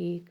1।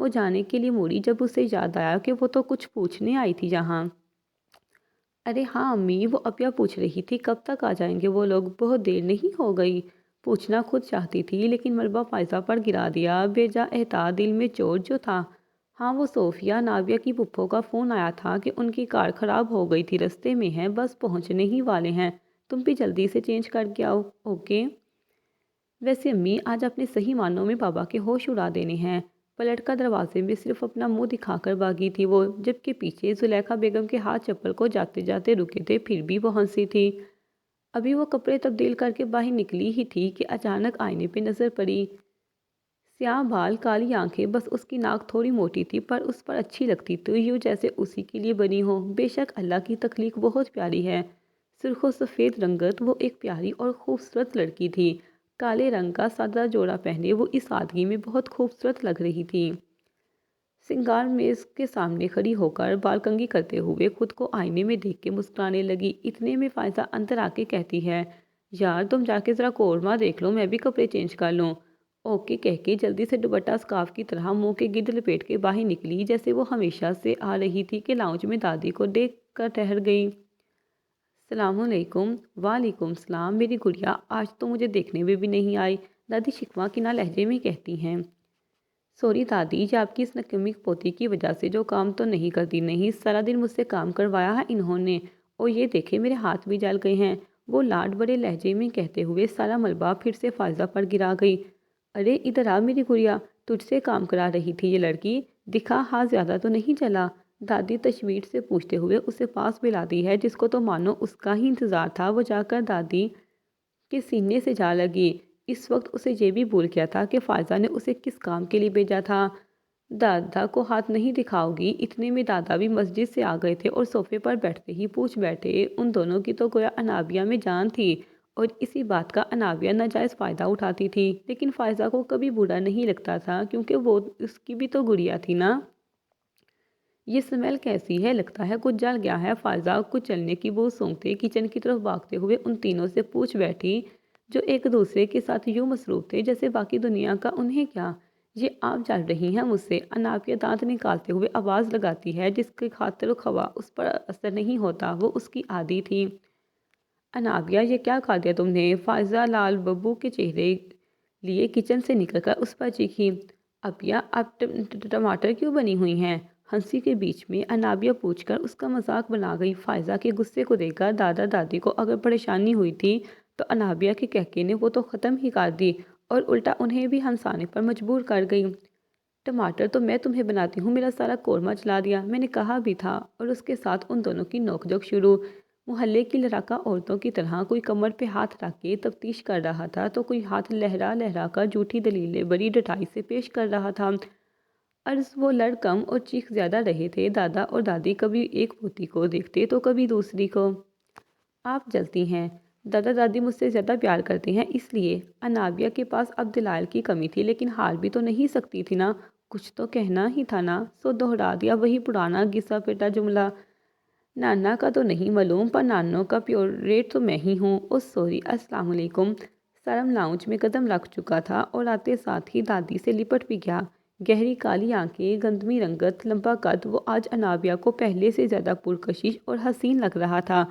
وہ جانے کے لیے موڑی جب اسے یاد آیا کہ وہ تو کچھ پوچھنے آئی تھی جہاں۔ ارے ہاں امی، وہ ابیا پوچھ رہی تھی کب تک آ جائیں گے وہ لوگ، بہت دیر نہیں ہو گئی؟ پوچھنا خود چاہتی تھی لیکن ملبہ فائزہ پر گرا دیا بے جا احتیاط، دل میں چوٹ جو تھا۔ ہاں وہ صوفیہ ناویہ کی پھپھو کا فون آیا تھا کہ ان کی کار خراب ہو گئی تھی، رستے میں ہیں، بس پہنچنے ہی والے ہیں، تم بھی جلدی سے چینج کر کے آؤ۔ اوکے۔ ویسے امی آج اپنے صحیح معنوں میں بابا کے ہوش اڑا دینے ہیں۔ پلٹ کر دروازے میں صرف اپنا منہ دکھا کر بھاگی تھی وہ، جبکہ پیچھے زلیخا بیگم کے ہاتھ چپل کو جاتے جاتے رکے تھے، پھر بھی وہ ہنسی تھی۔ ابھی وہ کپڑے تبدیل کر کے باہر نکلی ہی تھی کہ اچانک آئینے پہ نظر پڑی۔ سیاہ بال، کالی آنکھیں، بس اس کی ناک تھوڑی موٹی تھی پر اس پر اچھی لگتی تو یوں جیسے اسی کے لیے بنی ہو۔ بے شک اللہ کی تخلیق بہت پیاری ہے۔ سرخ و سفید رنگت، وہ ایک پیاری اور خوبصورت لڑکی تھی۔ کالے رنگ کا سادہ جوڑا پہنے وہ اس سادگی میں بہت خوبصورت لگ رہی تھی۔ سنگار میز کے سامنے کھڑی ہو کر بال کنگھی کرتے ہوئے خود کو آئینے میں دیکھ کے مسکرانے لگی۔ اتنے میں فائزہ اندر آ کے کہتی ہے، یار تم جا کے ذرا قورمہ دیکھ لو، میں بھی کپڑے چینج کر لوں۔ اوکے کہہ کے جلدی سے دوپٹہ اسکارف کی طرح منہ کے گرد لپیٹ کے باہر نکلی، جیسے وہ ہمیشہ سے آ رہی تھی کہ لاؤنج میں دادی کو دیکھ کر ٹھہر گئی۔ السلام علیکم۔ وعلیکم السلام میری گڑیا، آج تو مجھے دیکھنے میں بھی نہیں آئی، دادی شکوہ کناں لہجے میں کہتی ہیں۔ سوری دادی، یہ آپ کی اس نکمی پوتی کی وجہ سے جو کام تو نہیں کرتی نہیں، سارا دن مجھ سے کام کروایا ہے انہوں نے، اور یہ دیکھے میرے ہاتھ بھی جل گئے ہیں، وہ لاڈ بڑے لہجے میں کہتے ہوئے سارا ملبہ پھر سے فائزہ پر گرا گئی۔ ارے ادھر آ میری گڑیا، تجھ سے کام کرا رہی تھی یہ لڑکی، دکھا ہاتھ زیادہ تو نہیں چلا؟ دادی تشویش سے پوچھتے ہوئے اسے پاس بلاتی ہے، جس کو تو مانو اس کا ہی انتظار تھا۔ وہ جا کر دادی کے سینے سے جا لگی۔ اس وقت اسے یہ بھی بھول گیا تھا کہ فائزہ نے اسے کس کام کے لیے بھیجا تھا۔ دادا کو ہاتھ نہیں دکھاؤ گی؟ اتنے میں دادا بھی مسجد سے آ گئے تھے اور صوفے پر بیٹھتے ہی پوچھ بیٹھے، ان دونوں کی تو گویا انابیہ میں جان تھی اور اسی بات کا انابیہ ناجائز فائدہ اٹھاتی تھی، لیکن فائزہ کو کبھی برا نہیں لگتا تھا کیونکہ وہ اس کی بھی تو گڑیا تھی نا۔ یہ سمیل کیسی ہے؟ لگتا ہے کچھ جل گیا ہے۔ فائزہ کچھ جلنے کی بو سونگھتے کچن کی طرف بھاگتے ہوئے ان تینوں سے پوچھ بیٹھی، جو ایک دوسرے کے ساتھ یوں مصروف تھے جیسے باقی دنیا کا انہیں کیا۔ یہ آپ جل رہی ہیں مجھ سے؟ انابیہ دانت نکالتے ہوئے آواز لگاتی ہے، جس کی خاطر خواہ اس پر اثر نہیں ہوتا، وہ اس کی عادی تھی۔ انابیہ یہ کیا کھا دیا تم نے؟ فائزہ لال ببو کے چہرے لیے کچن سے نکل کر اس پر چیخی۔ ابیا آپ ٹماٹر کیوں بنی ہوئی ہیں؟ ہنسی کے بیچ میں انابیہ پوچھ کر اس کا مذاق بنا گئی۔ فائزہ کے غصے کو دیکھ کر دادا دادی کو اگر پریشانی ہوئی تھی تو انابیہ کے کہکے نے وہ تو ختم ہی کر دی اور الٹا انہیں بھی ہنسانے پر مجبور کر گئی۔ ٹماٹر تو میں تمہیں بناتی ہوں، میرا سارا قورمہ جلا دیا، میں نے کہا بھی تھا۔ اور اس کے ساتھ ان دونوں کی نوک جھوک شروع۔ محلے کی لڑاکا عورتوں کی طرح کوئی کمر پہ ہاتھ رکھ کے تفتیش کر رہا تھا تو کوئی ہاتھ لہرا لہرا کر جھوٹی دلیلیں بڑی ڈٹائی سے پیش کر رہا تھا۔ عرض وہ لڑ کم اور چیخ زیادہ رہے تھے۔ دادا اور دادی کبھی ایک پوتی کو دیکھتے تو کبھی دوسری کو۔ آپ جلتی ہیں، دادا دادی مجھ سے زیادہ پیار کرتے ہیں اس لیے۔ انابیہ کے پاس اب دلائل کی کمی تھی، لیکن ہار بھی تو نہیں سکتی تھی نا، کچھ تو کہنا ہی تھا نا، سو دہرا دیا وہی پرانا گھسا پھٹا جملہ۔ نانا کا تو نہیں معلوم پر نانوں کا فیورٹ تو میں ہی ہوں۔ او سوری، السلام علیکم۔ سرم لاؤنج میں قدم رکھ چکا تھا اور آتے ساتھ ہی دادی سے لپٹ بھی گیا۔ گہری کالی آنکھیں، گندمی رنگت، لمبا قد، وہ آج انابیہ کو پہلے سے زیادہ پرکشش اور حسین لگ رہا تھا۔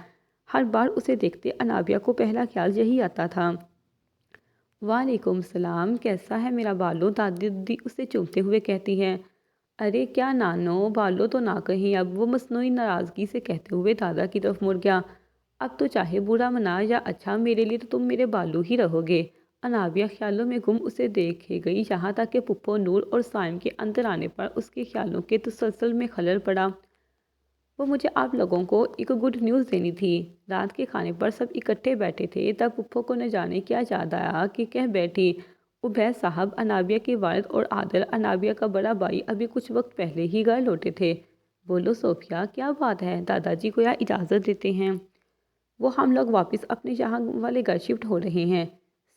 ہر بار اسے دیکھتے انابیہ کو پہلا خیال یہی آتا تھا۔ وعلیکم السلام، کیسا ہے میرا بالو؟ دادی اسے چومتے ہوئے کہتی ہے۔ ارے کیا نانو، بالو تو نہ کہیں اب، وہ مصنوعی ناراضگی سے کہتے ہوئے دادا کی طرف مڑ گیا۔ اب تو چاہے برا منا یا اچھا، میرے لیے تو تم میرے بالو ہی رہو گے۔ انابیہ خیالوں میں گم اسے دیکھے گئی، یہاں تک کہ پھپھو نور اور سائم کے اندر آنے پر اس کے خیالوں کے تسلسل میں خلل پڑا۔ وہ مجھے آپ لوگوں کو ایک گڈ نیوز دینی تھی۔ رات کے کھانے پر سب اکٹھے بیٹھے تھے، تب پھپھو کو نہ جانے کیا یاد آیا کہ کہہ بیٹھی، عبید صاحب انابیہ کے والد اور عادل انابیہ کا بڑا بھائی ابھی کچھ وقت پہلے ہی گھر لوٹے تھے۔ بولو صوفیہ، کیا بات ہے؟ دادا جی گویا اجازت دیتے ہیں۔ وہ ہم لوگ واپس اپنے یہاں والے گھر شفٹ ہو رہے ہیں۔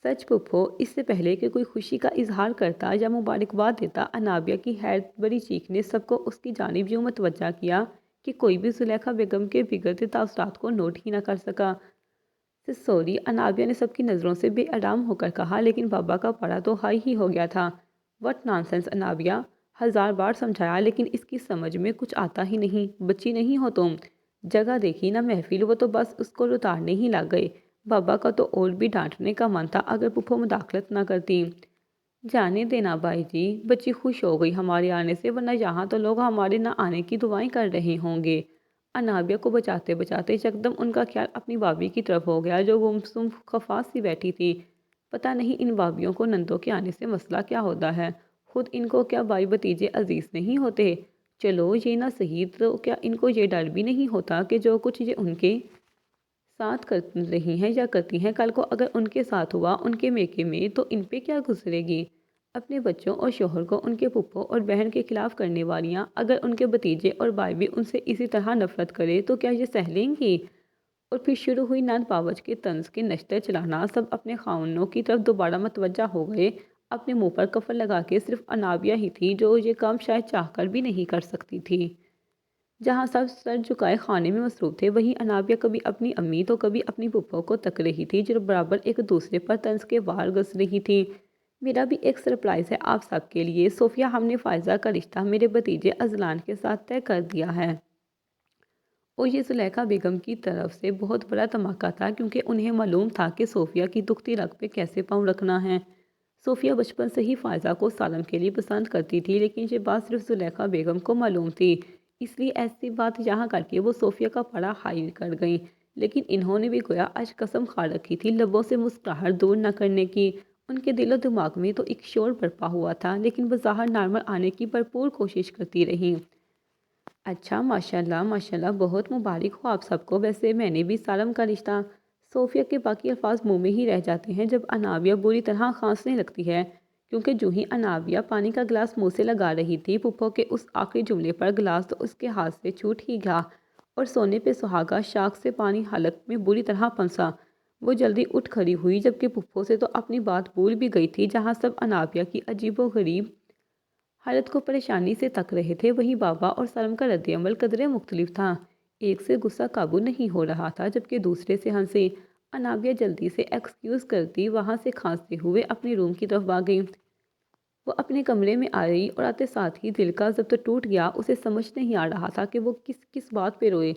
سچ پھپھو؟ اس سے پہلے کہ کوئی خوشی کا اظہار کرتا یا مبارکباد دیتا، انابیہ کی حیرت بڑی چیخ نے سب کو اس کی جانب یوں متوجہ کیا کہ کوئی بھی زلیخا بیگم کے بگڑتے تاثرات کو نوٹ ہی نہ کر سکا۔ سوری، انابیہ نے سب کی نظروں سے بے آرام ہو کر کہا، لیکن بابا کا پارا تو ہائی ہی ہو گیا تھا۔ وٹ نان سینس انابیہ، 1000 بار سمجھایا لیکن اس کی سمجھ میں کچھ آتا ہی نہیں۔ بچی نہیں ہو تم، جگہ دیکھی نہ محفل، وہ تو بس اس کو لتاڑنے ہی لگ گئے۔ بابا کا تو اور بھی ڈانٹنے کا من تھا اگر پھپھو مداخلت نہ کرتی۔ جانے دینا بھائی جی، بچی خوش ہو گئی ہمارے آنے سے، ورنہ یہاں تو لوگ ہمارے نہ آنے کی دعائیں کر رہے ہوں گے۔ انابیہ کو بچاتے بچاتے یکدم ان کا خیال اپنی بھابھی کی طرف ہو گیا جو گمسم خفاش سی بیٹھی تھی۔ پتہ نہیں ان بھابھیوں کو نندوں کے آنے سے مسئلہ کیا ہوتا ہے، خود ان کو کیا بھائی بھتیجے عزیز نہیں ہوتے؟ چلو یہ نہ صحیح تو کیا ان کو یہ ڈر بھی نہیں ہوتا کہ جو کچھ یہ ان کے ساتھ کر رہی ہیں یا کرتی ہیں، کل کو اگر ان کے ساتھ ہوا ان کے میکے میں تو ان پہ کیا گزرے گی؟ اپنے بچوں اور شوہر کو ان کے پھپھو اور بہن کے خلاف کرنے والیاں اگر ان کے بھتیجے اور بھائی بھی ان سے اسی طرح نفرت کرے تو کیا یہ سہ لیں گی؟ اور پھر شروع ہوئی نند باورچ کے طنز کے نشتر چلانا۔ سب اپنے خاوندوں کی طرف دوبارہ متوجہ ہو گئے۔ اپنے منہ پر کفن لگا کے صرف انابیہ ہی تھی جو یہ کام شاید چاہ کر بھی نہیں کر سکتی تھی۔ جہاں سب سر جھکائے کھانے میں مصروف تھے، وہیں انابیہ کبھی اپنی امی تو کبھی اپنی پھپھو کو تک رہی تھی جو برابر ایک دوسرے پر طنز کے وار گس رہی تھی۔ میرا بھی ایک سرپرائز ہے آپ سب کے لیے صوفیہ، ہم نے فائزہ کا رشتہ میرے بھتیجے اذلان کے ساتھ طے کر دیا ہے۔ اور یہ زلیخا بیگم کی طرف سے بہت بڑا دھماکہ تھا کیونکہ انہیں معلوم تھا کہ صوفیہ کی دکھتی رگ پہ کیسے پاؤں رکھنا ہے۔ صوفیہ بچپن سے ہی فائزہ کو سالم کے لیے پسند کرتی تھی لیکن یہ بات صرف زلیخا بیگم کو معلوم تھی، اس لیے ایسی بات یہاں کر کے وہ صوفیہ کا پڑا ہائی کر گئیں۔ لیکن انہوں نے بھی گویا آج قسم کھا رکھی تھی لبوں سے مسکراہٹ دور نہ کرنے کی۔ ان کے دل و دماغ میں تو ایک شور برپا ہوا تھا لیکن بظاہر نارمل آنے کی بھرپور کوشش کرتی رہیں۔ اچھا ماشاءاللہ بہت مبارک ہو آپ سب کو، ویسے میں نے بھی سالم کا رشتہ۔ صوفیہ کے باقی الفاظ منہ میں ہی رہ جاتے ہیں جب انابیہ بری طرح کھانسنے لگتی ہے، کیونکہ جو ہی انابیہ پانی کا گلاس منہ سے لگا رہی تھی، پھپھو کے اس آخری جملے پر گلاس تو اس کے ہاتھ سے چھوٹ ہی گیا اور سونے پہ سہاگا شاخ سے پانی حلق میں بری طرح پھنسا۔ وہ جلدی اٹھ کھڑی ہوئی جبکہ پھپھو سے تو اپنی بات بھول بھی گئی تھی۔ جہاں سب انابیہ کی عجیب و غریب حالت کو پریشانی سے تک رہے تھے، وہیں بابا اور سالم کا رد عمل قدرے مختلف تھا۔ ایک سے غصہ قابو نہیں ہو رہا تھا جبکہ دوسرے سے ہنسی۔ انابیہ جلدی سے ایکسکیوز کرتی وہاں سے کھانستے ہوئے اپنے روم کی طرف بھاگ گئی۔ وہ اپنے کمرے میں آئی اور آتے ساتھ ہی دل کا ضبط ٹوٹ گیا۔ اسے سمجھ نہیں آ رہا تھا کہ وہ کس بات پہ روئے،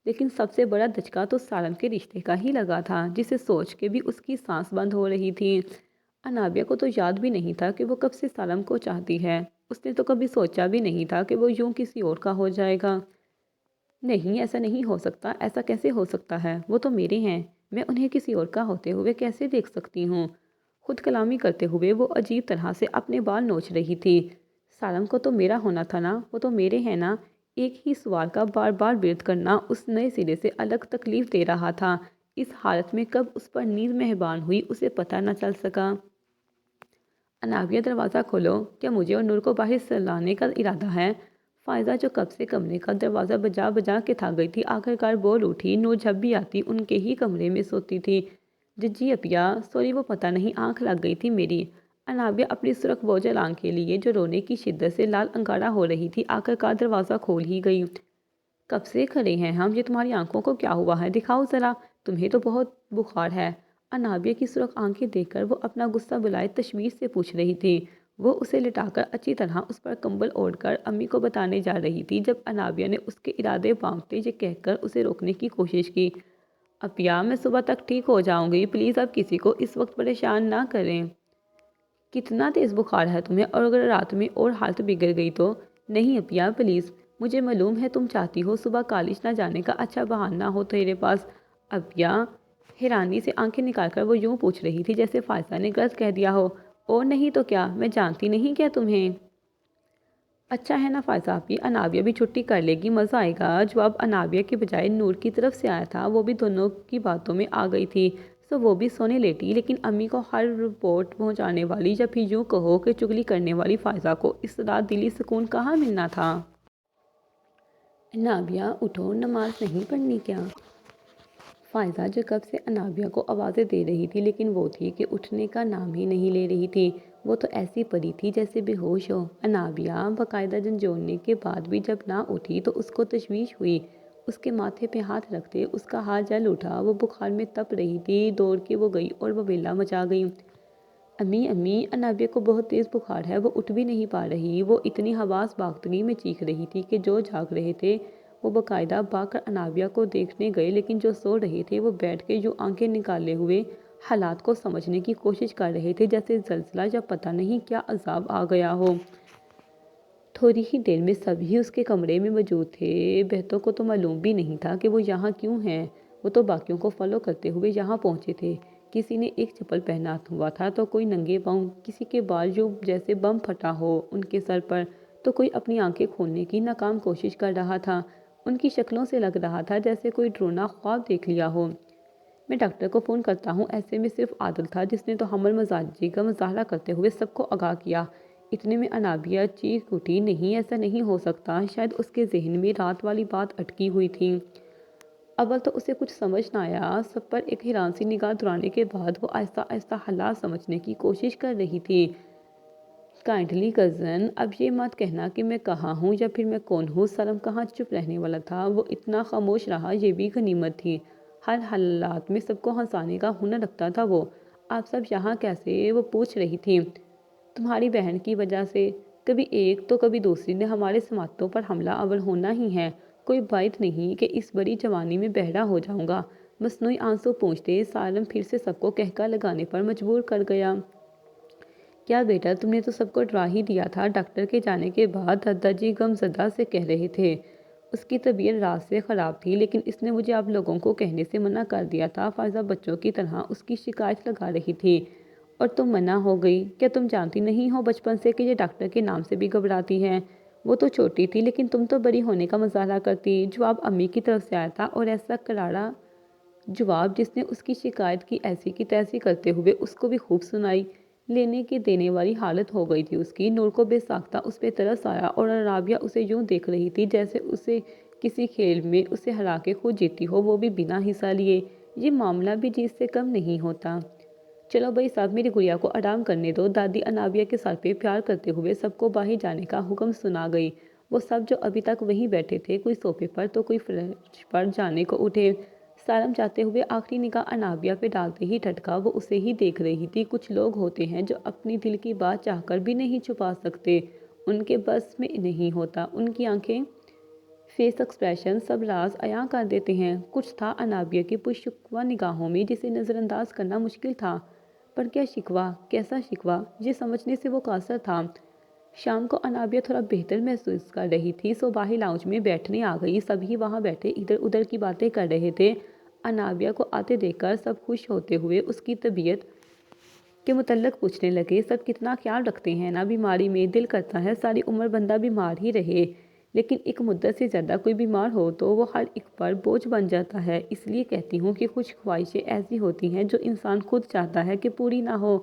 لیکن سب سے بڑا دھچکا تو سالم کے رشتے کا ہی لگا تھا جسے سوچ کے بھی اس کی سانس بند ہو رہی تھی۔ انابیہ کو تو یاد بھی نہیں تھا کہ وہ کب سے سالم کو چاہتی ہے۔ اس نے تو کبھی سوچا بھی نہیں تھا کہ وہ یوں کسی اور کا ہو جائے گا۔ نہیں، ایسا نہیں ہو سکتا، ایسا کیسے ہو سکتا ہے؟ وہ تو میرے ہیں، میں انہیں کسی اور کا ہوتے ہوئے کیسے دیکھ سکتی ہوں؟ خود کلامی کرتے ہوئے وہ عجیب طرح سے اپنے بال نوچ رہی تھی۔ سالم کو تو میرا ہونا تھا نا، وہ تو میرے ہیں نا۔ ایک ہی سوال کا بار بار ورد کرنا اس نئے سرے سے الگ تکلیف دے رہا تھا۔ اس حالت میں کب اس پر نیند مہربان ہوئی اسے پتہ نہ چل سکا۔ انابیہ دروازہ کھولو، کیا مجھے اور نور کو باہر سلانے کا ارادہ ہے؟ فائزہ جو کب سے کمرے کا دروازہ بجا بجا کے تھک گئی تھی آخرکار بول اٹھی۔ نور جب بھی آتی ان کے ہی کمرے میں سوتی تھی۔ جی اپیا سوری، وہ پتہ نہیں آنکھ لگ گئی تھی میری۔ انابیہ اپنی سرخ بوجھل آنکھ کے لیے جو رونے کی شدت سے لال انگارہ ہو رہی تھی آخرکار دروازہ کھول ہی گئی۔ کب سے کھڑے ہیں ہم، یہ تمہاری آنکھوں کو کیا ہوا ہے؟ دکھاؤ ذرا، تمہیں تو بہت بخار ہے۔ انابیہ کی سرخ آنکھیں دیکھ کر وہ اپنا غصہ بلائے تشویش سے پوچھ رہی تھی۔ وہ اسے لٹا کر اچھی طرح اس پر کمبل اوڑھ کر امی کو بتانے جا رہی تھی جب انابیہ نے اس کے ارادے بھانپتے یہ کہہ کر اسے روکنے کی کوشش کی، اپیا میں صبح تک ٹھیک ہو جاؤں گی، پلیز اب کسی کو اس وقت پریشان نہ کریں۔ کتنا تیز بخار ہے تمہیں، اور اگر رات میں اور حالت بگڑ گئی تو؟ نہیں اپیا پلیز، مجھے معلوم ہے تم چاہتی ہو صبح کالج نہ جانے کا اچھا بہانہ ہو تیرے پاس۔ اپیا حیرانی سے آنکھیں نکال کر وہ یوں پوچھ رہی تھی جیسے فائزہ نے غلط کہہ دیا ہو۔ اور نہیں تو کیا، میں جانتی نہیں کیا تمہیں؟ اچھا ہے نا فائزہ آپی، انابیہ بھی چھٹی کر لے گی، مزہ آئے گا۔ جواب انابیہ کے بجائے نور کی طرف سے آیا تھا۔ وہ بھی دونوں کی باتوں میں آ گئی تھی، سو وہ بھی سونے لیٹی۔ لیکن امی کو ہر رپورٹ پہنچانے والی یا پھر یوں کہو کہ چگلی کرنے والی فائزہ کو اس رات دلی سکون کہاں ملنا تھا؟ انابیہ اٹھو، نماز نہیں پڑھنی کیا؟ فائزہ جو کب سے انابیہ کو آوازیں دے رہی تھی لیکن وہ تھی کہ اٹھنے کا نام ہی نہیں لے رہی تھی، وہ تو ایسی پڑی تھی جیسے بے ہوش ہو۔ انابیہ باقاعدہ جھنجھوڑنے کے بعد بھی جب نہ اٹھی تو اس کو تشویش ہوئی۔ اس کے ماتھے پہ ہاتھ رکھتے اس کا ہاتھ جل اٹھا۔ وہ بخار میں تپ رہی تھی، دوڑ کے وہ گئی اور وہ ویلا مچا گئی۔ امی امی، انابیہ کو بہت تیز بخار ہے، وہ اٹھ بھی نہیں پا رہی۔ وہ اتنی حواس باختگی میں چیخ رہی تھی کہ جو جاگ رہے تھے وہ باقاعدہ بھاگ کر انابیہ کو دیکھنے گئے، لیکن جو سو رہے تھے وہ بیٹھ کے یوں آنکھیں نکالے ہوئے حالات کو سمجھنے کی کوشش کر رہے تھے جیسے زلزلہ یا پتہ نہیں کیا عذاب آ گیا ہو۔ تھوڑی ہی دیر میں سبھی اس کے کمرے میں موجود تھے۔ بہتوں کو تو معلوم بھی نہیں تھا کہ وہ یہاں کیوں ہیں، وہ تو باقیوں کو فالو کرتے ہوئے یہاں پہنچے تھے۔ کسی نے ایک چپل پہنا ہوا تھا تو کوئی ننگے پاؤں، کسی کے بال جو جیسے بم پھٹا ہو ان کے سر پر، تو کوئی اپنی آنکھیں کھولنے کی ناکام کوشش کر رہا تھا۔ ان کی شکلوں سے لگ رہا تھا جیسے کوئی ڈراؤنا خواب دیکھ لیا ہو۔ میں ڈاکٹر کو فون کرتا ہوں، ایسے میں صرف عادل تھا جس نے تو حمل مزاجی کا مظاہرہ کرتے ہوئے سب کو آگاہ کیا۔ اتنے میں انابیہ چیخ اٹھی، نہیں ایسا نہیں ہو سکتا، شاید اس کے ذہن میں رات والی بات اٹکی ہوئی تھی۔ اول تو اسے کچھ سمجھ نہ آیا، سب پر ایک حیران سی نگاہ دوڑانے کے بعد وہ آہستہ آہستہ حالات سمجھنے کی کوشش کر رہی تھی۔ کائنڈلی کزن، اب یہ مت کہنا کہ میں کہاں ہوں یا پھر میں کون ہوں۔ سالم کہاں چپ رہنے والا تھا، وہ اتنا خاموش رہا یہ بھی غنیمت تھی۔ ہر حالات میں سب کو ہنسانے کا ہنر رکھتا تھا وہ۔ آپ سب یہاں کیسے؟ وہ پوچھ رہی تھی۔ تمہاری بہن کی وجہ سے، کبھی ایک تو کبھی دوسری نے ہمارے سماعتوں پر حملہ آور ہونا ہی ہے۔ کوئی بات نہیں کہ اس بڑی جوانی میں بہرا ہو جاؤں گا۔ مصنوعی آنسو پوچھتے سالم پھر سے سب کو قہقہ لگانے پر مجبور کر گیا۔ کیا بیٹا، تم نے تو سب کو ڈرا ہی دیا تھا۔ ڈاکٹر کے جانے کے بعد دادا جی غم زدہ سے کہہ رہے تھے۔ اس کی طبیعت رات سے خراب تھی، لیکن اس نے مجھے آپ لوگوں کو کہنے سے منع کر دیا تھا۔ فائزہ بچوں کی طرح اس کی شکایت لگا رہی تھی اور تم منع ہو گئی۔ کیا تم جانتی نہیں ہو بچپن سے کہ یہ ڈاکٹر کے نام سے بھی گھبراتی ہے؟ وہ تو چھوٹی تھی لیکن تم تو بڑی ہونے کا مظاہرہ کرتی۔ جواب امی کی طرف سے آیا تھا اور ایسا کراڑا جواب جس نے اس کی شکایت کی ایسی کی تیسی کرتے ہوئے اس کو بھی خوب سنائی لینے کے دینے والی حالت ہو گئی تھی اس کی۔ نور کو بے ساختہ اس پہ ترس آیا اور انابیہ اسے یوں دیکھ رہی تھی جیسے اسے کسی کھیل میں اسے ہرا کے خود جیتی ہو، وہ بھی بنا حصہ لیے۔ یہ معاملہ بھی جیت سے کم نہیں ہوتا۔ چلو بھائی صاحب، میری گڑیا کو آرام کرنے دو۔ دادی انابیہ کے سر پہ پیار کرتے ہوئے سب کو باہر جانے کا حکم سنا گئی۔ وہ سب جو ابھی تک وہیں بیٹھے تھے، کوئی صوفے پر تو کوئی فرش پر جانے کو اٹھے۔ سالم جاتے ہوئے آخری نگاہ انابیہ پہ ڈالتے ہی ٹھٹکا، وہ اسے ہی دیکھ رہی تھی۔ کچھ لوگ ہوتے ہیں جو اپنی دل کی بات چاہ کر بھی نہیں چھپا سکتے، ان کے بس میں نہیں ہوتا۔ ان کی آنکھیں، فیس ایکسپریشن سب راز عیاں کر دیتے ہیں۔ کچھ تھا انابیہ کی پرشکوہ نگاہوں میں جسے نظر انداز کرنا مشکل تھا، پر کیا شکوہ، کیسا شکوہ، یہ سمجھنے سے وہ قاصر تھا۔ شام کو انابیہ تھوڑا بہتر محسوس کر رہی تھی، سو باہر لاؤنج میں بیٹھنے آ گئی۔ سبھی وہاں بیٹھے ادھر ادھر کی باتیں کر رہے تھے۔ انابیہ کو آتے دیکھ کر سب خوش ہوتے ہوئے اس کی طبیعت کے متعلق پوچھنے لگے۔ سب کتنا خیال رکھتے ہیں نا بیماری میں، دل کرتا ہے ساری عمر بندہ بیمار ہی رہے، لیکن ایک مدت سے زیادہ کوئی بیمار ہو تو وہ ہر ایک پر بوجھ بن جاتا ہے۔ اس لیے کہتی ہوں کہ کچھ خواہشیں ایسی ہوتی ہیں جو انسان خود چاہتا ہے کہ پوری نہ ہو۔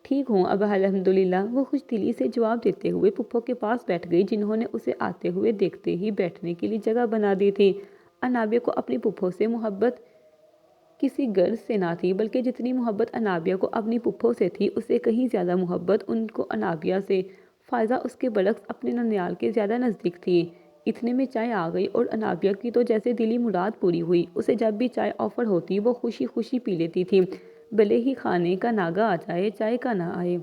ٹھیک ہوں اب الحمدللہ، وہ خوش دلی سے جواب دیتے ہوئے پھپھو کے پاس بیٹھ گئی جنہوں نے اسے آتے ہوئے دیکھتے ہی بیٹھنے کے لیے جگہ بنا دی تھی۔ انابیہ کو اپنی پھپھو سے محبت کسی غرض سے نہ تھی، بلکہ جتنی محبت انابیہ کو اپنی پھپھو سے تھی اس سے کہیں زیادہ محبت ان کو انابیہ سے۔ فائزہ اس کے برعکس اپنے ننیال کے زیادہ نزدیک تھی۔ اتنے میں چائے آ گئی اور انابیہ کی تو جیسے دلی مراد پوری ہوئی۔ اسے جب بھی چائے آفر ہوتی وہ خوشی خوشی پی لیتی تھی، بھلے ہی کھانے کا ناغہ آ جائے، چائے کا نہ آئے۔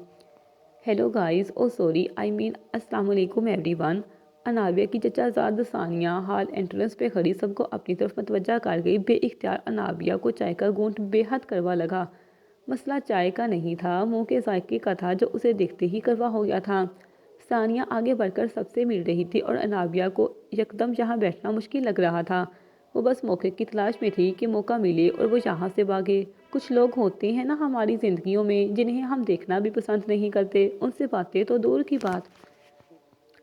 ہیلو گائز، او سوری، السلام علیکم ایوری ون۔ انابیہ کی چچا زاد ثانیہ ہال انٹرنس پہ کھڑی سب کو اپنی طرف متوجہ کر گئی۔ بے اختیار انابیہ کو چائے کا گھونٹ بے حد کڑوا لگا۔ مسئلہ چائے کا نہیں تھا، منہ کے ذائقے کا تھا جو اسے دیکھتے ہی کڑوا ہو گیا تھا۔ ثانیہ آگے بڑھ کر سب سے مل رہی تھی اور انابیہ کو یکدم یہاں بیٹھنا مشکل لگ رہا تھا۔ وہ بس موقع کی تلاش میں تھی کہ موقع ملے اور وہ یہاں سے بھاگے۔ کچھ لوگ ہوتے ہیں نا ہماری زندگیوں میں جنہیں ہم دیکھنا بھی پسند نہیں کرتے، ان سے باتیں تو دور کی بات۔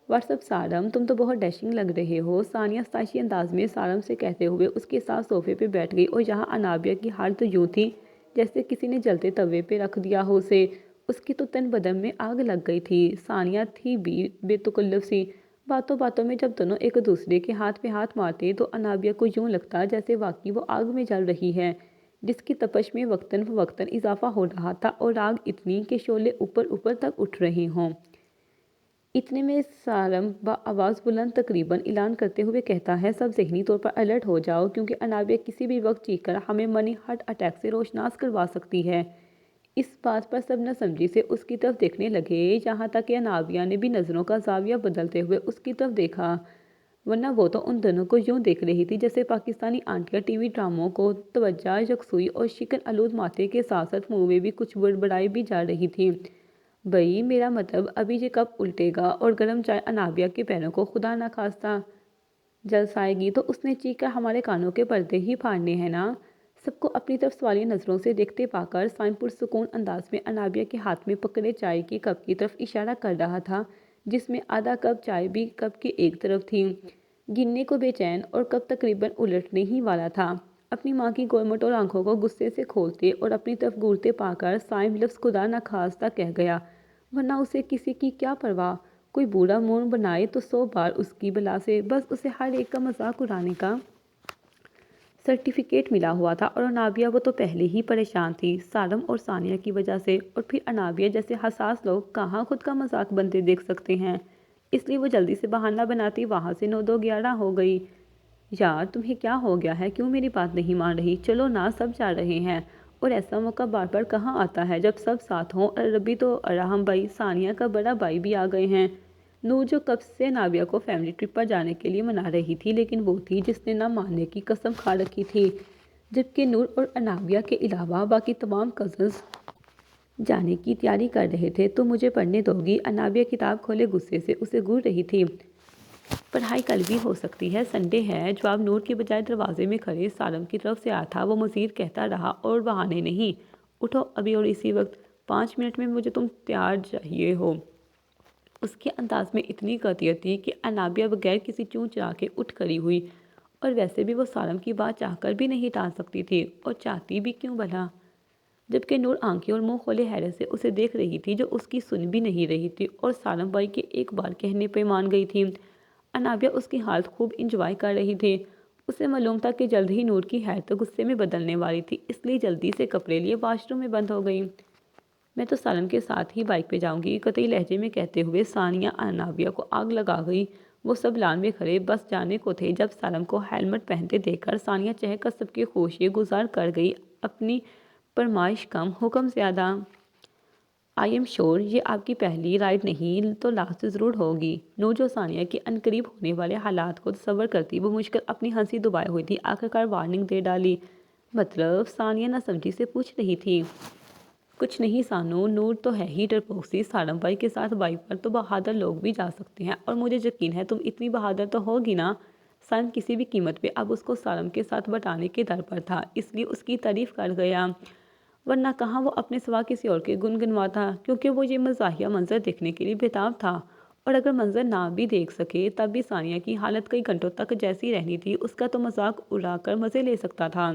واٹس اپ سالم، تم تو بہت ڈیشنگ لگ رہے ہو، ثانیہ ستائشی انداز میں سالم سے کہتے ہوئے اس کے ساتھ صوفے پہ بیٹھ گئی اور یہاں انابیہ کی حالت یوں تھی جیسے کسی نے جلتے توے پہ رکھ دیا ہو اسے۔ اس کی تو تن بدن میں آگ لگ گئی تھی۔ ثانیہ تھی بھی بے تکلف سی۔ باتوں باتوں میں جب دونوں ایک دوسرے کے ہاتھ پہ ہاتھ مارتے تو انابیہ کو یوں لگتا جیسے واقعی وہ آگ میں جل رہی ہے جس کی تپش میں وقتاً فوقتاً اضافہ ہو رہا تھا اور آگ اتنی کہ شعلے اوپر اوپر تک اٹھ رہے ہوں۔ اتنے میں سالم بآواز بلند تقریباً اعلان کرتے ہوئے کہتا ہے، سب ذہنی طور پر الرٹ ہو جاؤ کیونکہ انابیہ کسی بھی وقت چیخ کر ہمیں منی ہارٹ اٹیک سے روشناس کروا سکتی ہے۔ اس بات پر سب نہ سمجھی سے اس کی طرف دیکھنے لگے، یہاں تک کہ انابیہ نے بھی نظروں کا زاویہ بدلتے ہوئے اس کی طرف دیکھا، ورنہ وہ تو ان دونوں کو یوں دیکھ رہی تھی جیسے پاکستانی آنٹیاں ٹی وی ڈراموں کو توجہ، یکسوئی اور شکن آلود ماتھے کے ساتھ ساتھ منہ میں بھی کچھ بڑبڑائی بھی جا رہی تھی۔ بھئی میرا مطلب ابھی یہ کب الٹے گا اور گرم چائے انابیہ کے پیروں کو خدا نہ خواستہ جلس آئے گی تو اس نے چیخ کر ہمارے کانوں کے پردے ہی پھاڑنے ہیں نا۔ سب کو اپنی طرف سوالیہ نظروں سے دیکھتے پا کر سائم پرسکون انداز میں انابیہ کے ہاتھ میں پکڑے چائے کی کپ کی طرف اشارہ کر رہا تھا، جس میں آدھا کپ چائے بھی کپ کی ایک طرف تھی، گننے کو بے چین، اور کپ تقریباً الٹنے ہی والا تھا۔ اپنی ماں کی گورمٹور آنکھوں کو غصے سے کھولتے اور اپنی طرف گھورتے پا کر سائم لفظ خدا نخواستہ کہہ گیا، ورنہ اسے کسی کی کیا پرواہ، کوئی بوڑھا مون بنائے تو 100 بار اس کی بلا سے، بس اسے ہر ایک کا مذاق اڑانے کا سرٹیفکیٹ ملا ہوا تھا۔ اور انابیہ وہ تو پہلے ہی پریشان تھی سالم اور ثانیہ کی وجہ سے، اور پھر انابیہ جیسے حساس لوگ کہاں خود کا مذاق بنتے دیکھ سکتے ہیں، اس لیے وہ جلدی سے بہانہ بناتی وہاں سے 9 2 11 ہو گئی۔ یار تمہیں کیا ہو گیا ہے، کیوں میری بات نہیں مان رہی؟ چلو نا، سب جا رہے ہیں، اور ایسا موقع بار بار کہاں آتا ہے جب سب ساتھ ہوں۔ اور ربی تو ارحم بھائی، ثانیہ کا بڑا بھائی بھی آ گئے ہیں۔ نور جو کب سے انابیہ کو فیملی ٹرپ پر جانے کے لیے منا رہی تھی، لیکن وہ تھی جس نے نہ ماننے کی قسم کھا رکھی تھی، جبکہ نور اور انابیہ کے علاوہ باقی تمام کزنز جانے کی تیاری کر رہے تھے۔ تو مجھے پڑھنے دو گی؟ انابیہ کتاب کھولے غصے سے اسے گھور رہی تھی۔ پڑھائی کل بھی ہو سکتی ہے، سنڈے ہے۔ جواب نور کی بجائے دروازے میں کھڑے سالم کی طرف سے آیا تھا۔ وہ مزید کہتا رہا، اور بہانے نہیں، اٹھو ابھی اور اسی وقت، 5 منٹ میں مجھے تم تیار چاہیے ہو۔ اس کے انداز میں اتنی قاطعیت تھی کہ انابیہ بغیر کسی چوں چرا کے اٹھ کھڑی ہوئی، اور ویسے بھی وہ سالم کی بات چاہ کر بھی نہیں ٹال سکتی تھی، اور چاہتی بھی کیوں بھلا، جبکہ نور آنکھیں اور منہ کھولے حیرت سے اسے دیکھ رہی تھی جو اس کی سن بھی نہیں رہی تھی، اور سالم بھائی کے ایک بار کہنے پہ مان گئی تھی۔ انابیہ اس کی حالت خوب انجوائے کر رہی تھی۔ اسے معلوم تھا کہ جلد ہی نور کی حیرت غصے میں بدلنے والی تھی، اس لیے جلدی سے کپڑے لیے واش روم میں بند ہو گئی۔ میں تو سالم کے ساتھ ہی بائک پہ جاؤں گی، قطعی لہجے میں کہتے ہوئے ثانیہ انابیہ کو آگ لگا گئی۔ وہ سب لان میں کھڑے بس جانے کو تھے جب سالم کو ہیلمٹ پہنتے دیکھ کر ثانیہ چہک کر سب کے ہوشیے گزار کر گئی، اپنی فرمائش کم، حکم زیادہ۔ آئی ایم شور یہ آپ کی پہلی رائڈ نہیں تو لاسٹ ضرور ہوگی۔ نور جو ثانیہ کے عنقریب ہونے والے حالات کو تصور کرتی وہ مشکل اپنی ہنسی دبائے ہوئی تھی، آخرکار وارننگ دے ڈالی۔ مطلب؟ ثانیہ نہ سمجھی سے پوچھ رہی تھی۔ کچھ نہیں سانو، نور تو ہے ہی ڈرپوک سی، سالم بھائی کے ساتھ بائک پر تو بہادر لوگ بھی جا سکتے ہیں، اور مجھے یقین ہے تم اتنی بہادر تو ہوگی نا۔ سالم کسی بھی قیمت پہ اب اس کو سالم کے ساتھ بٹانے کے در پر تھا، اس لیے اس کی تعریف کر گیا، ورنہ کہاں وہ اپنے سوا کسی اور کے گنگنواتا، کیونکہ وہ یہ مزاحیہ منظر دیکھنے کے لیے بےتاب تھا۔ اور اگر منظر نہ بھی دیکھ سکے تب بھی ثانیہ کی حالت کئی گھنٹوں تک جیسی رہنی تھی، اس کا تو مذاق اڑا کر مزے لے سکتا تھا۔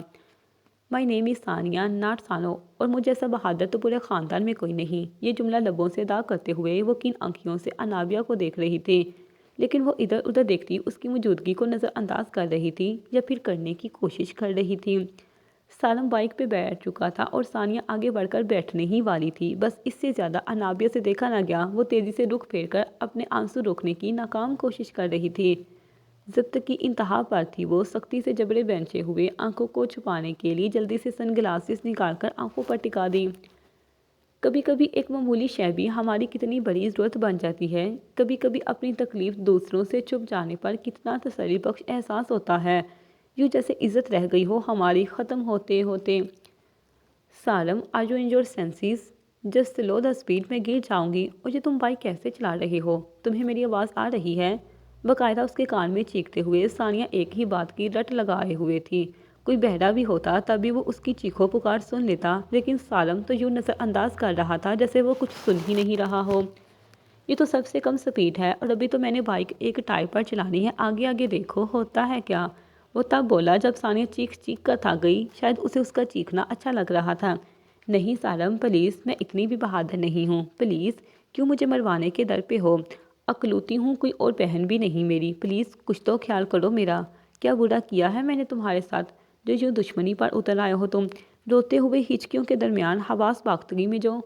مائی نیم از ثانیہ ناٹ سانو، اور مجھ جیسا بہادر تو پورے خاندان میں کوئی نہیں۔ یہ جملہ لبوں سے ادا کرتے ہوئے وہ کن آنکھیوں سے انابیہ کو دیکھ رہی تھی، لیکن وہ ادھر ادھر دیکھتی اس کی موجودگی کو نظر انداز کر رہی تھی، یا پھر کرنے کی کوشش کر رہی تھی۔ سالم بائک پہ بیٹھ چکا تھا اور ثانیہ آگے بڑھ کر بیٹھنے ہی والی تھی، بس اس سے زیادہ انابیہ سے دیکھا نہ گیا۔ وہ تیزی سے رخ پھیر کر اپنے آنسو روکنے کی ناکام کوشش کر رہی تھی۔ ضبط کی انتہا پر تھی وہ، سختی سے جبڑے بینچے ہوئے آنکھوں کو چھپانے کے لیے جلدی سے سن گلاسز نکال کر آنکھوں پر ٹکا دی۔ کبھی کبھی ایک معمولی شے بھی ہماری کتنی بڑی ضرورت بن جاتی ہے، کبھی کبھی اپنی تکلیف دوسروں سے چھپ جانے پر کتنا تسلی بخش احساس ہوتا ہے، یوں جیسے عزت رہ گئی ہو ہماری ختم ہوتے ہوتے۔ Salim are you in your senses? Just slow the speed, میں گر جاؤں گی۔ اور یہ تم بائک کیسے چلا رہے ہو؟ تمہیں میری آواز آ رہی ہے؟ باقاعدہ اس کے کان میں چیختے ہوئے ثانیہ ایک ہی بات کی رٹ لگائے ہوئے تھی۔ کوئی بہرا بھی ہوتا تب بھی وہ اس کی چیخو پکار سن لیتا، لیکن سالم تو یوں نظر انداز کر رہا تھا جیسے وہ کچھ سن ہی نہیں رہا ہو۔ یہ تو سب سے کم سپیڈ ہے، اور ابھی تو میں نے بائک ایک ٹائر پر چلانی ہے، آگے آگے دیکھو ہوتا ہے کیا۔ وہ تب بولا جب ثانیہ چیخ چیخ کر تھک گئی، شاید اسے اس کا چیخنا اچھا لگ رہا تھا۔ نہیں سالم پلیز، میں اتنی بھی بہادر نہیں ہوں، پلیز کیوں مجھے مروانے کے در پہ ہو؟ اکلوتی ہوں، کوئی اور بہن بھی نہیں میری، پلیز کچھ تو خیال کرو میرا۔ کیا برا کیا ہے میں نے تمہارے ساتھ جو یوں دشمنی پر اتر آئے ہو تم؟ روتے ہوئے ہچکیوں کے درمیان حواس باختگی میں جو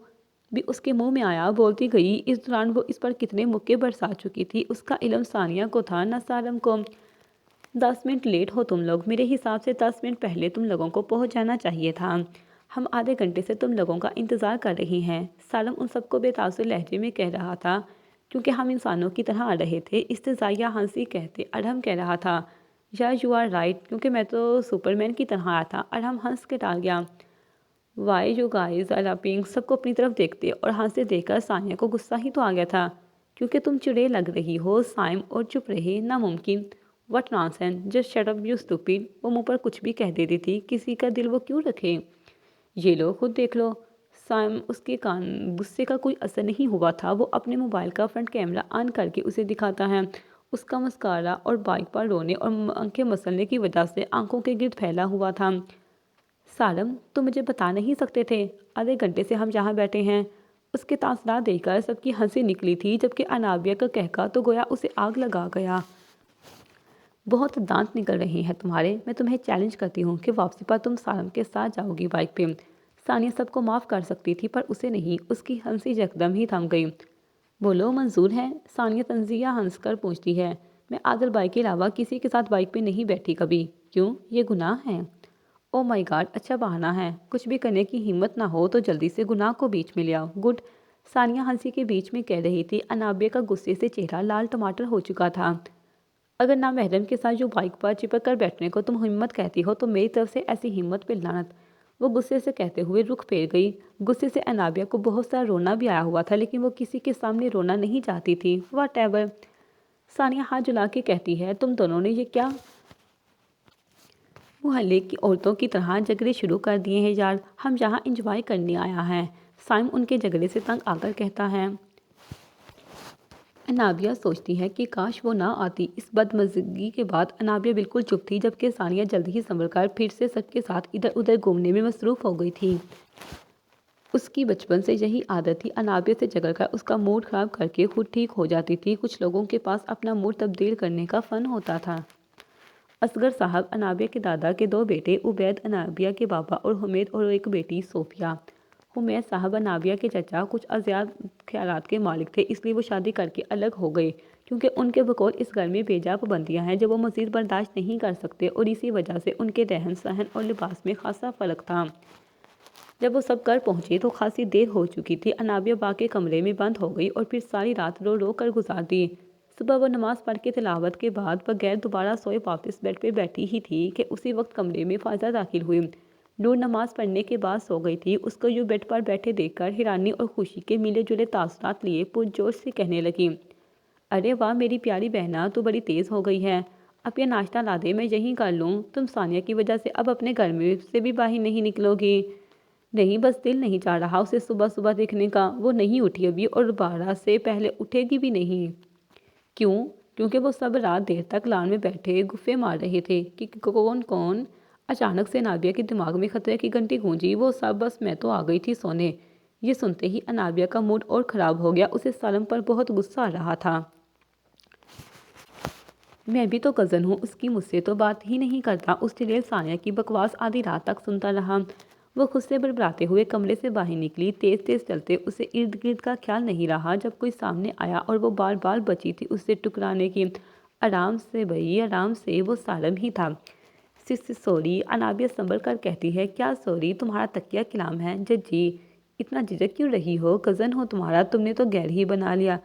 بھی اس کے منہ میں آیا بولتی گئی۔ اس دوران وہ اس پر کتنے مکے برسا چکی تھی، اس کا علم ثانیہ کو تھا نہ سالم کو۔ 10 منٹ لیٹ ہو تم لوگ، میرے حساب سے 10 منٹ پہلے تم لوگوں کو پہنچ جانا چاہیے تھا۔ ہم آدھے گھنٹے سے تم لوگوں کا انتظار کر رہی ہیں، سالم ان سب کو بے تاثر لہجے میں کہہ رہا تھا، کیونکہ ہم انسانوں کی طرح آ رہے تھے۔ استہزائیہ ہنسی کہتے ارہم کہہ رہا تھا، یا یو آر رائٹ، کیونکہ میں تو سپرمین کی طرح آیا تھا۔ ارہم ہنس کے ٹال گیا۔ Why you guys are laughing, سب کو اپنی طرف دیکھتے اور ہنستے دیکھ کر ثانیہ کو غصہ ہی تو آ گیا تھا، کیونکہ تم چڑے لگ رہی ہو سائم، اور چپ رہے ناممکن۔ What nonsense, just shut up you stupid. وہ منہ پر کچھ بھی کہہ دیتی تھی، کسی کا دل وہ کیوں رکھے؟ یہ لو خود دیکھ لو۔ سائم اس کے غصے کا کوئی اثر نہیں ہوا تھا۔ وہ اپنے موبائل کا فرنٹ کیمرہ آن کر کے اسے دکھاتا ہے۔ اس کا مسکارا اور بائک پر رونے اور آنکھیں مسلنے کی وجہ سے آنکھوں کے گرد پھیلا ہوا تھا۔ سالم، تم مجھے بتا نہیں سکتے تھے؟ آدھے گھنٹے سے ہم یہاں بیٹھے ہیں۔ اس کے تاثرات دیکھ کر سب کی ہنسی نکلی تھی، جبکہ انابیہ کا کہکا تو گویا اسے آگ لگا گیا۔ بہت دانت نکل رہے ہیں تمہارے۔ میں تمہیں چیلنج کرتی ہوں کہ واپسی پر تم سالم کے ساتھ جاؤ گی بائک پہ۔ ثانیہ سب کو معاف کر سکتی تھی، پر اسے نہیں۔ اس کی ہنسی یکدم ہی تھم گئی۔ بولو، منظور ہے؟ ثانیہ طنزیہ ہنس کر پوچھتی ہے۔ میں عادل بھائی کے علاوہ کسی کے ساتھ بائک پہ نہیں بیٹھی کبھی۔ کیوں؟ یہ گناہ ہے؟ او مائی گاڈ، اچھا بہانہ ہے۔ کچھ بھی کرنے کی ہمت نہ ہو تو جلدی سے گناہ کو بیچ میں لے آؤ۔ گڈ، ثانیہ ہنسی کے بیچ میں کہہ رہی تھی۔ انابیہ کا غصے سے چہرہ لال ٹماٹر ہو چکا تھا۔ اگر نامحرم کے ساتھ جو بائک پر چپک کر بیٹھنے کو تم ہمت کہتی ہو تو میری طرف سے ایسی ہمت پہ لعنت۔ وہ غصے سے کہتے ہوئے رخ پھیر گئی۔ غصے سے انابیہ کو بہت سا رونا بھی آیا ہوا تھا، لیکن وہ کسی کے سامنے رونا نہیں چاہتی تھی۔ واٹ ایور، ثانیہ ہاتھ جلا کے کہتی ہے، تم دونوں نے یہ کیا محلے کی عورتوں کی طرح جھگڑے شروع کر دیے ہیں یار؟ ہم یہاں انجوائے کرنے آیا ہے۔ سائم ان کے جھگڑے سے تنگ آ کر کہتا ہے۔ انابیہ سوچتی ہے کہ کاش وہ نہ آتی۔ اس بدمزگی کے بعد انابیہ بالکل چپ تھی، جبکہ ثانیہ جلد ہی سنبھل کر پھر سے سب کے ساتھ ادھر ادھر گھومنے میں مصروف ہو گئی تھی۔ اس کی بچپن سے یہی عادت تھی، انابیہ سے جھگڑ کر اس کا موڈ خراب کر کے خود ٹھیک ہو جاتی تھی۔ کچھ لوگوں کے پاس اپنا موڈ تبدیل کرنے کا فن ہوتا تھا۔ اصغر صاحب، انابیہ کے دادا کے دو بیٹے، عبید انابیہ کے بابا اور حمید، اور ایک بیٹی صوفیہ۔ حمید صاحب انابیہ کے چچا کچھ ازیاد خیالات کے مالک تھے، اس لیے وہ شادی کر کے الگ ہو گئے، کیونکہ ان کے بقول اس گھر میں بے جا پابندیاں ہیں جو وہ مزید برداشت نہیں کر سکتے، اور اسی وجہ سے ان کے رہن سہن اور لباس میں خاصا فرق تھا۔ جب وہ سب گھر پہنچے تو خاصی دیر ہو چکی تھی۔ انابیہ با کے کمرے میں بند ہو گئی اور پھر ساری رات رو رو کر گزار دی۔ صبح وہ نماز پڑھ کے تلاوت کے بعد بغیر دوبارہ سوئے واپس بیڈ پہ بیٹھی ہی تھی کہ اسی وقت کمرے میں فائزہ داخل ہوئی۔ نور نماز پڑھنے کے بعد سو گئی تھی۔ اس کو یوں بیڈ پر بیٹھے دیکھ کر حیرانی اور خوشی کے ملے جلے تاثرات لیے پرجوش سے کہنے لگی، ارے واہ میری پیاری بہنا، تو بڑی تیز ہو گئی ہے۔ اب یہ ناشتہ لا دے، میں یہیں کر لوں۔ تم ثانیہ کی وجہ سے اب اپنے گھر میں سے بھی باہر نہیں نکلو گی؟ نہیں، بس دل نہیں چاہ رہا اسے صبح صبح دیکھنے کا۔ وہ نہیں اٹھی ابھی، اور 12 سے پہلے اٹھے گی بھی نہیں۔ کیوں؟ کیونکہ وہ سب رات دیر تک لان میں بیٹھے گفے مار رہے تھے کہ کون؟ اچانک سے انابیہ کے دماغ میں خطرے کی گھنٹی گونجی۔ وہ سب بس میں تو آ گئی تھی سونے۔ یہ سنتے ہی انابیہ کا موڈ اور خراب ہو گیا۔ اسے سالم پر بہت غصہ آ رہا تھا۔ میں بھی تو کزن ہوں، اس کی مجھ سے تو بات ہی نہیں کرتا۔ اس ڈیلیل ثانیہ کی بکواس آدھی رات تک سنتا رہا۔ وہ خود سے بڑبڑاتے ہوئے کمرے سے باہر نکلی۔ تیز تیز چلتے اسے ارد گرد کا خیال نہیں رہا جب کوئی سامنے آیا اور وہ بار بار بچی تھی اس سے ٹکرانے کی۔ آرام سے بھائی، آرام سے، وہ سالم ہی تھا۔ سوری، انابیہ سنبھل کر کہتی ہے۔ کیا سوری؟ تمہارا تکیہ کلام ہے ججی، اتنا جھجک کیوں رہی ہو؟ کزن ہو تمہارا، تم نے تو غیر ہی بنا لیا۔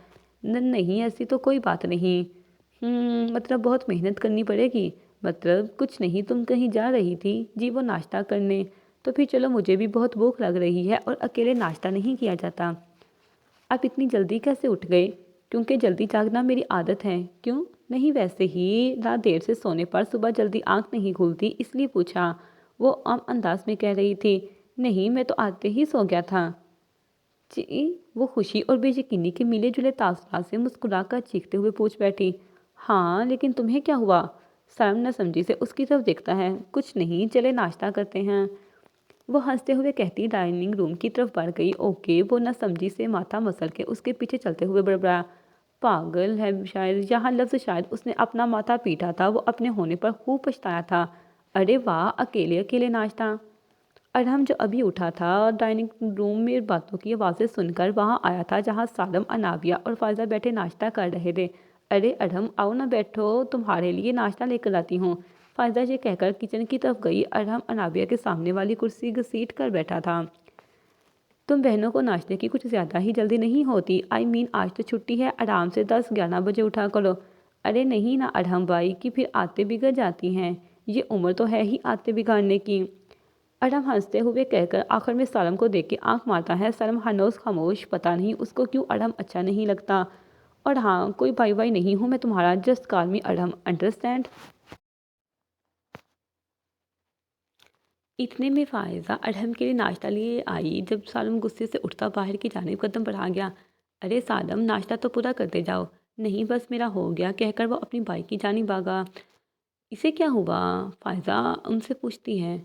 نہیں، ایسی تو کوئی بات نہیں۔ مطلب بہت محنت کرنی پڑے گی؟ مطلب کچھ نہیں، تم کہیں جا رہی تھی؟ جی وہ ناشتہ کرنے۔ تو پھر چلو، مجھے بھی بہت بھوک لگ رہی ہے اور اکیلے ناشتہ نہیں کیا جاتا۔ آپ اتنی جلدی کیسے اٹھ گئے؟ کیونکہ جلدی جاگنا میری عادت ہے۔ کیوں؟ نہیں ویسے ہی، رات دیر سے سونے پر صبح جلدی آنکھ نہیں کھلتی، اس لیے پوچھا۔ وہ عام انداز میں کہہ رہی تھی۔ نہیں، میں تو آتے ہی سو گیا تھا۔ جی، وہ خوشی اور بے یقینی کے ملے جلے تاثرات سے مسکرا کر چیختے ہوئے پوچھ بیٹھی۔ ہاں، لیکن تمہیں کیا ہوا؟ سالم نہ سمجھی سے اس کی طرف دیکھتا ہے۔ کچھ نہیں، چلے ناشتہ کرتے ہیں، وہ ہنستے ہوئے کہتی ڈائننگ روم کی طرف بڑھ گئی۔ اوکے، وہ نہ سمجھی سے ماتھا مسل کے اس کے پیچھے چلتے ہوئے بڑبڑایا۔ پاگل ہے شاید، یہاں لفظ شاید اس نے اپنا ماتھا پیٹا تھا۔ وہ اپنے ہونے پر خوب پچھتایا تھا۔ ارے واہ، اکیلے اکیلے ناشتہ۔ ارہم جو ابھی اٹھا تھا ڈائننگ روم میں باتوں کی آوازیں سن کر وہاں آیا تھا جہاں سالم، انابیہ اور فائزہ بیٹھے ناشتہ کر رہے تھے۔ ارے ارہم، آؤ نہ بیٹھو، تمہارے لیے ناشتہ لے کر آتی ہوں۔ فائزہ یہ کہہ کر کچن کی طرف گئی۔ ارحم انابیہ کے سامنے والی کرسی گھسیٹ کر بیٹھا تھا۔ تم بہنوں کو ناشتے کی کچھ زیادہ ہی جلدی نہیں ہوتی؟ آج تو چھٹی ہے، آرام سے 10-11 بجے اٹھا کرو۔ ارے نہیں نا ارحم بھائی، کہ پھر عادتیں بگڑ جاتی ہیں، یہ عمر تو ہے ہی عادتیں بگاڑنے کی۔ ارحم ہنستے ہوئے کہہ کر آخر میں سالم کو دیکھ کے آنکھ مارتا ہے۔ سالم ہنوز خاموش، پتہ نہیں اس کو کیوں ارحم اچھا نہیں لگتا۔ اور ہاں، کوئی بھائی نہیں ہوں میں تمہارا، جسٹ کال می ارحم، انڈرسٹینڈ؟ اتنے میں فائزہ ارحم کے لیے ناشتہ لیے آئی۔ جب سالم غصے سے اٹھتا باہر کی جانب قدم بڑھا گیا۔ ارے سالم، ناشتہ تو پورا کرتے جاؤ۔ نہیں بس میرا ہو گیا، کہہ کر وہ اپنی بائک کی جانب بھاگا۔ اسے کیا ہوا؟ فائزہ ان سے پوچھتی ہے۔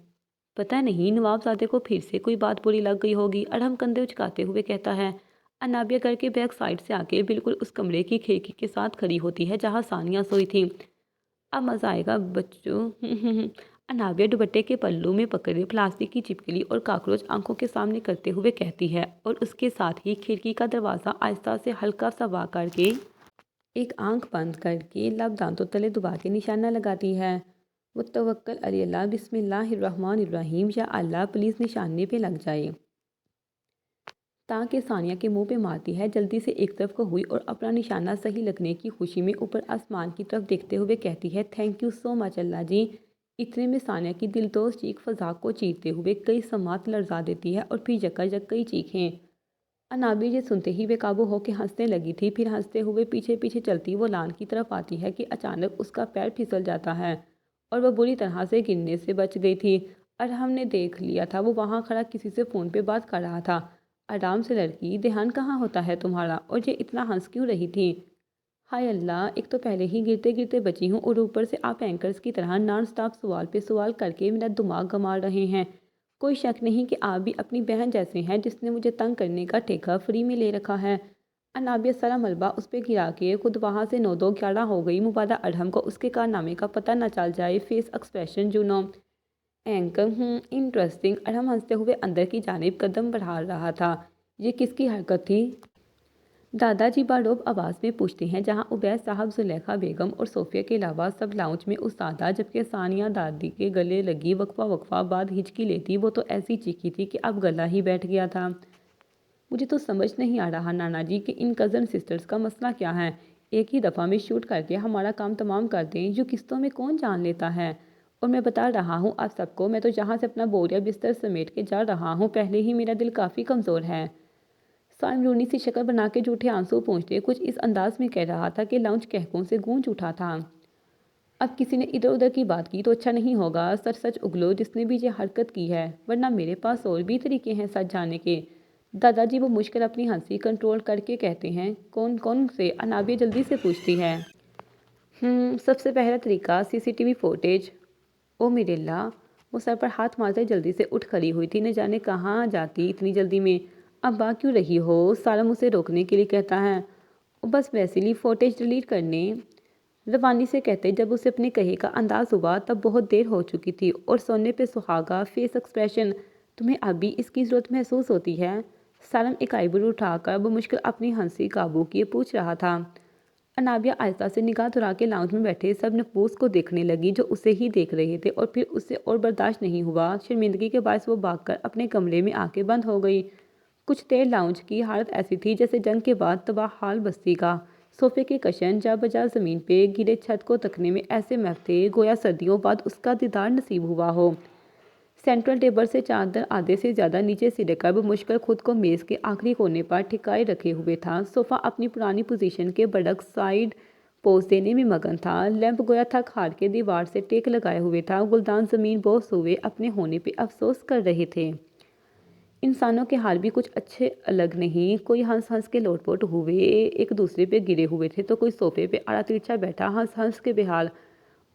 پتہ نہیں، نواب زادے کو پھر سے کوئی بات بری لگ گئی ہوگی، ارحم کندھے اچکاتے ہوئے کہتا ہے۔ انابیہ گھر کے بیک سائڈ سے آ کے بالکل اس کمرے کی کھڑکی کے ساتھ کھڑی ہوتی ہے جہاں ثانیہ سوئی تھی۔ اب مزہ آئے گا بچوں۔ انابیہ دوپٹے کے پلو میں پکڑے پلاسٹک کی چپکلی اور کاکروچ آنکھوں کے سامنے کرتے ہوئے کہتی ہے، اور اس کے ساتھ ہی کھڑکی کا دروازہ آہستہ سے ہلکا سا وا کر کے ایک آنکھ بند کر کے لب دانتوں تلے دبا کے نشانہ لگاتی ہے۔ وتوکل علی اللہ، بسم اللہ الرحمن الرحیم، یا اللہ پلیز نشانے پہ لگ جائے۔ تاکہ ثانیہ کے منہ پہ مارتی ہے، جلدی سے ایک طرف کو ہوئی اور اپنا نشانہ صحیح لگنے کی خوشی میں اوپر آسمان کی طرف دیکھتے ہوئے کہتی ہے، تھینک یو سو مچ اللہ جی۔ اتنے میں ثانیہ کی دلدوز چیخ فضا کو چیرتے ہوئے کئی سماعت لرزا دیتی ہے اور پھر یکایک کئی چیخیں۔ انابیہ یہ سنتے ہی بے قابو ہو کے ہنسنے لگی تھی، پھر ہنستے ہوئے پیچھے پیچھے چلتی وہ لان کی طرف آتی ہے کہ اچانک اس کا پیر پھسل جاتا ہے اور وہ بری طرح سے گرنے سے بچ گئی تھی۔ ارحم نے دیکھ لیا تھا، وہ وہاں کھڑا کسی سے فون پہ بات کر رہا تھا۔ آرام سے لڑکی، دھیان کہاں ہوتا ہے تمہارا، اور یہ اتنا ہنس کیوں رہی تھی؟ ہائے اللہ، ایک تو پہلے ہی گرتے گرتے بچی ہوں اور اوپر سے آپ اینکرز کی طرح نان سٹاپ سوال پہ سوال کر کے میرا دماغ گنوا رہے ہیں۔ کوئی شک نہیں کہ آپ بھی اپنی بہن جیسے ہیں جس نے مجھے تنگ کرنے کا ٹھیکہ فری میں لے رکھا ہے۔ انابیہ سارا ملبہ اس پہ گرا کے خود وہاں سے 9-2-11 ہو گئی، مبادا ارحم کو اس کے کارنامے کا پتہ نہ چل جائے۔ فیس ایکسپریشن جنوں اینکر انٹرسٹنگ۔ ارحم ہنستے ہوئے اندر کی جانب قدم بڑھا رہا تھا۔ یہ کس کی حرکت تھی؟ دادا جی بارعب آواز میں پوچھتے ہیں، جہاں عبید صاحب، زلیخا بیگم اور صوفیہ کے علاوہ سب لاؤنج میں استادہ، جبکہ ثانیہ دادی کے گلے لگی وقفہ بعد ہچکی لیتی۔ وہ تو ایسی چیخی تھی کہ اب گلا ہی بیٹھ گیا تھا۔ مجھے تو سمجھ نہیں آ رہا نانا جی کہ ان کزن سسٹرز کا مسئلہ کیا ہے، ایک ہی دفعہ میں شوٹ کر کے ہمارا کام تمام کر دیں، یوں قسطوں میں کون جان لیتا ہے؟ اور میں بتا رہا ہوں آپ سب کو، میں تو یہاں سے اپنا بوریا بستر سمیٹ کے جا رہا ہوں، پہلے ہی میرا دل کافی کمزور ہے۔ سالم رونی سی شکل بنا کے جھوٹے آنسو پونچھتے کچھ اس انداز میں کہہ رہا تھا کہ لاؤنج کہکوں سے گونج اٹھا تھا۔ اب کسی نے ادھر ادھر کی بات کی تو اچھا نہیں ہوگا، سچ سچ اگلو جس نے بھی یہ حرکت کی ہے، ورنہ میرے پاس اور بھی طریقے ہیں سچ جاننے کے۔ دادا جی وہ مشکل اپنی ہنسی کنٹرول کر کے کہتے ہیں، کون سے؟ انابیہ جلدی سے پوچھتی ہے۔ سب سے پہلا طریقہ CCTV فوٹیج۔ او میرے اللہ! وہ سر پر ہاتھ مارتے جلدی سے اٹھ کھڑی ہوئی تھی، نہ جانے کہاں جاتی اتنی جلدی میں۔ اب بات کیوں رہی ہو؟ سالم اسے روکنے کے لیے کہتا ہے۔ بس ویسے ہی فوٹیج ڈیلیٹ کرنے، روانی سے کہتے جب اسے اپنے کہے کا انداز ہوا تب بہت دیر ہو چکی تھی، اور سونے پہ سہاگا فیس ایکسپریشن۔ تمہیں اب بھی اس کی ضرورت محسوس ہوتی ہے؟ سالم ایک آئی برو اٹھا کر بمشکل اپنی ہنسی قابو کیے پوچھ رہا تھا۔ انابیہ آہستہ سے نگاہ دھرا کے لاؤنج میں بیٹھے سب نفوس کو دیکھنے لگی جو اسے ہی دیکھ رہے تھے، اور پھر اسے اور برداشت نہیں ہوا۔ شرمندگی کے باعث وہ بھاگ کر اپنے کمرے میں آ کے بند ہو گئی۔ کچھ دیر لاؤنج کی حالت ایسی تھی جیسے جنگ کے بعد تباہ حال بستی کا۔ صوفے کے کشن جا بجا زمین پہ گرے چھت کو تکنے میں ایسے محکتے گویا صدیوں بعد اس کا دیدار نصیب ہوا ہو۔ سینٹرل ٹیبل سے چادر آدھے سے زیادہ نیچے سرے کر بمشکل خود کو میز کے آخری کونے پر ٹھکائے رکھے ہوئے تھا۔ صوفہ اپنی پرانی پوزیشن کے برعکس سائیڈ پوز دینے میں مگن تھا۔ لیمپ گویا تھک ہار کے دیوار سے ٹیک لگائے ہوئے تھا۔ گلدان زمین بوس ہوئے اپنے ہونے پہ افسوس کر رہے تھے۔ انسانوں کے حال بھی کچھ اچھے الگ نہیں، کوئی ہنس ہنس کے لوٹ پوٹ ہوئے ایک دوسرے پہ گرے ہوئے تھے، تو کوئی صوفے پہ آڑا ترچھا بیٹھا ہنس ہنس کے بے حال۔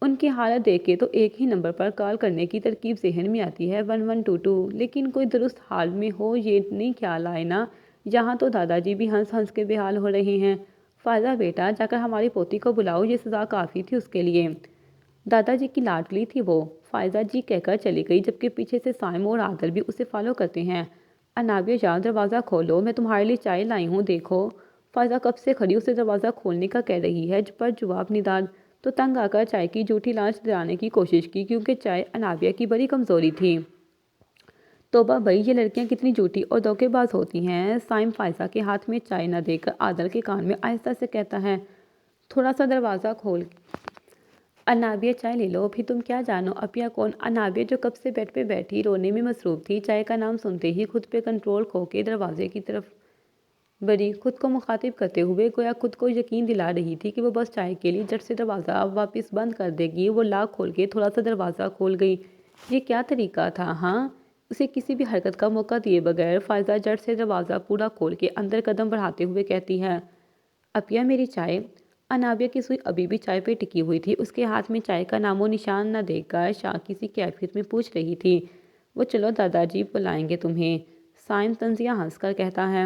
ان کی حالت دیکھ کے تو ایک ہی نمبر پر کال کرنے کی ترکیب ذہن میں آتی ہے، 1122، لیکن کوئی درست حال میں ہو یہ نہیں خیال آئے نا۔ یہاں تو دادا جی بھی ہنس ہنس کے بے حال ہو رہے ہیں۔ فائزہ بیٹا، جا کر ہماری پوتی کو بلاؤ، یہ سزا کافی تھی اس کے لیے۔ دادا جی کی لاڈلی تھی وہ، فائزہ جی کہہ کر چلی گئی، جبکہ پیچھے سے سائم اور عادل بھی اسے فالو کرتے ہیں۔ انابیہ جاؤ دروازہ کھولو، میں تمہارے لیے چائے لائی ہوں، دیکھو۔ فائزہ کب سے کھڑی اسے دروازہ کھولنے کا کہہ رہی ہے، پر جواب نداد۔ تو تنگ آ کر چائے کی جھوٹی لانچ دلانے کی کوشش کی کیونکہ چائے انابیہ کی بڑی کمزوری تھی۔ توبہ بھائی، یہ لڑکیاں کتنی جھوٹی اور دھوکے باز ہوتی ہیں۔ سائم فائزہ کے ہاتھ میں چائے نہ دے کر عادل کے کان میں آہستہ سے کہتا ہے، تھوڑا سا دروازہ کھول انابیہ چائے لے لو۔ پھر تم کیا جانو اپیہ کون؟ انابیہ جو کب سے بیڈ پہ بیٹھی رونے میں مصروف تھی، چائے کا نام سنتے ہی خود پہ کنٹرول کھو کے دروازے کی طرف بڑھی، خود کو مخاطب کرتے ہوئے گویا خود کو یقین دلا رہی تھی کہ وہ بس چائے کے لیے جھٹ سے دروازہ واپس بند کر دے گی۔ وہ لاک کھول کے تھوڑا سا دروازہ کھول گئی۔ یہ کیا طریقہ تھا؟ ہاں، اسے کسی بھی حرکت کا موقع دیے بغیر فائزہ جھٹ سے دروازہ پورا کھول کے اندر قدم بڑھاتے ہوئے کہتی ہے، اپیہ میری چائے۔ انابیہ کی سوئی ابھی بھی چائے پہ ٹکی ہوئی تھی، اس کے ہاتھ میں چائے کا نام و نشان نہ دیکھ کر شاکی سی کیفیت میں پوچھ رہی تھی، وہ چلو دادا جی بلائیں گے تمہیں۔ سائم طنزیہ ہنس کر کہتا ہے،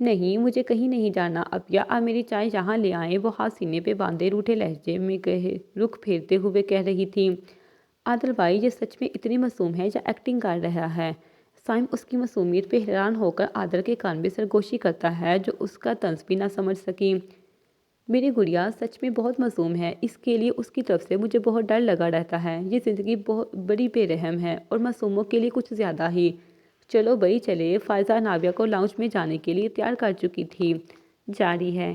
نہیں، مجھے کہیں نہیں جانا اپیہ، آپ میری چائے یہاں لے آئیں۔ وہ ہاتھ سینے پہ باندھے روٹھے لہجے میں رخ پھیرتے ہوئے کہہ رہی تھی، عادل بھائی یہ سچ میں اتنی معصوم ہے یا ایکٹنگ کر رہا ہے؟ سائم اس کی معصومیت پہ حیران ہو کر عادل کے کان میں سرگوشی کرتا ہے جو اس کا طنز بھی نہ سمجھ سکی۔ میری گڑیا سچ میں بہت معصوم ہے، اس کے لیے اس کی طرف سے مجھے بہت ڈر لگا رہتا ہے۔ یہ زندگی بہت بڑی بے رحم ہے اور معصوموں کے لیے کچھ زیادہ ہی۔ چلو بھائی چلے۔ فائزہ انابیہ کو لاؤنج میں جانے کے لیے تیار کر چکی تھی۔ جاری ہے۔